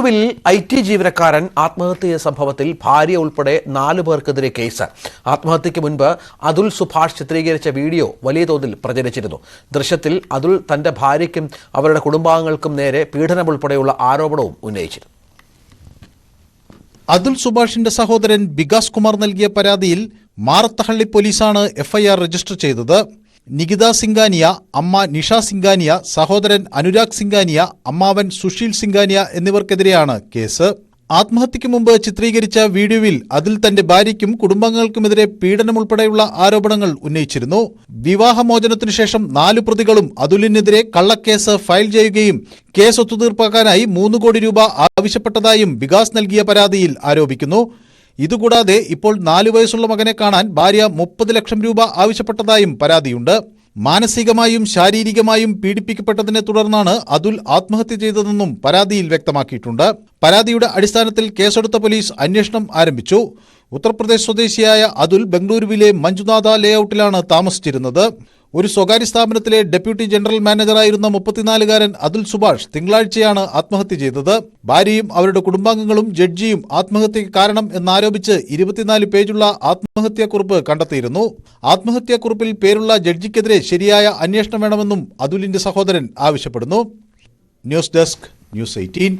ബംഗളൂരുവിൽ IT ജീവനക്കാരൻ ആത്മഹത്യ ചെയ്ത സംഭവത്തിൽ ഭാര്യ ഉൾപ്പെടെ 4 പേർക്കെതിരെ കേസ്. ആത്മഹത്യയ്ക്ക് മുൻപ് അതുൽ സുഭാഷ് ചിത്രീകരിച്ച വീഡിയോ വലിയ തോതിൽ പ്രചരിച്ചിരുന്നു. ദൃശ്യത്തിൽ അതുൽ തന്റെ ഭാര്യയ്ക്കും അവരുടെ കുടുംബാംഗങ്ങൾക്കും നേരെ പീഡനം ഉൾപ്പെടെയുള്ള ആരോപണവും ഉന്നയിച്ചിരുന്നു. അതുൽ സുഭാഷിന്റെ സഹോദരൻ വികാസ് കുമാർ നൽകിയ പരാതിയിൽ മാറത്തഹള്ളി പോലീസാണ് FIR രജിസ്റ്റർ ചെയ്തത്. നികിത സിംഗാനിയ, അമ്മ നിഷ സിംഗാനിയ, സഹോദരൻ അനുരാഗ് സിംഗാനിയ, അമ്മാവൻ സുശീൽ സിംഗാനിയ എന്നിവർക്കെതിരെയാണ് കേസ്. ആത്മഹത്യയ്ക്ക് മുമ്പ് ചിത്രീകരിച്ച വീഡിയോയിൽ അതിൽ തന്റെ ഭാര്യയ്ക്കും കുടുംബാംഗങ്ങൾക്കുമെതിരെ പീഡനം ഉൾപ്പെടെയുള്ള ആരോപണങ്ങൾ ഉന്നയിച്ചിരുന്നു. വിവാഹമോചനത്തിനു ശേഷം 4 പ്രതികളും അതുലിനെതിരെ കള്ളക്കേസ് ഫയൽ ചെയ്യുകയും കേസ് ഒത്തുതീർപ്പാക്കാനായി 3 കോടി രൂപ ആവശ്യപ്പെട്ടതായും വികാസ് നൽകിയ പരാതിയിൽ ആരോപിക്കുന്നു. ഇതുകൂടാതെ ഇപ്പോൾ 4 വയസ്സുള്ള മകനെ കാണാൻ ഭാര്യ 30 ലക്ഷം രൂപ ആവശ്യപ്പെട്ടതായും പരാതിയുണ്ട്. മാനസികമായും ശാരീരികമായും പീഡിപ്പിക്കപ്പെട്ടതിനെ തുടർന്നാണ് അതുൽ ആത്മഹത്യ ചെയ്തതെന്നും പരാതിയിൽ വ്യക്തമാക്കിയിട്ടുണ്ട്. പരാതിയുടെ അടിസ്ഥാനത്തിൽ കേസെടുത്ത പോലീസ് അന്വേഷണം ആരംഭിച്ചു. ഉത്തർപ്രദേശ് സ്വദേശിയായ അതുൽ ബംഗളൂരുവിലെ മഞ്ജുനാഥ ലേഔട്ടിലാണ് താമസിച്ചിരുന്നത്. ഒരു സ്വകാര്യ സ്ഥാപനത്തിലെ ഡെപ്യൂട്ടി ജനറൽ മാനേജറായിരുന്ന 34-കാരൻ അതുൽ സുഭാഷ് തിങ്കളാഴ്ചയാണ് ആത്മഹത്യ ചെയ്തത്. ഭാര്യയും അവരുടെ കുടുംബാംഗങ്ങളും ജഡ്ജിയും ആത്മഹത്യയ്ക്ക് കാരണം എന്നാരോപിച്ച് 24 പേജുള്ള ആത്മഹത്യാക്കുറിപ്പ് കണ്ടെത്തിയിരുന്നു. ആത്മഹത്യാക്കുറിപ്പിൽ പേരുള്ള ജഡ്ജിക്കെതിരെ ശരിയായ അന്വേഷണം വേണമെന്നും അതുലിന്റെ സഹോദരൻ ആവശ്യപ്പെടുന്നു. News desk, News 18.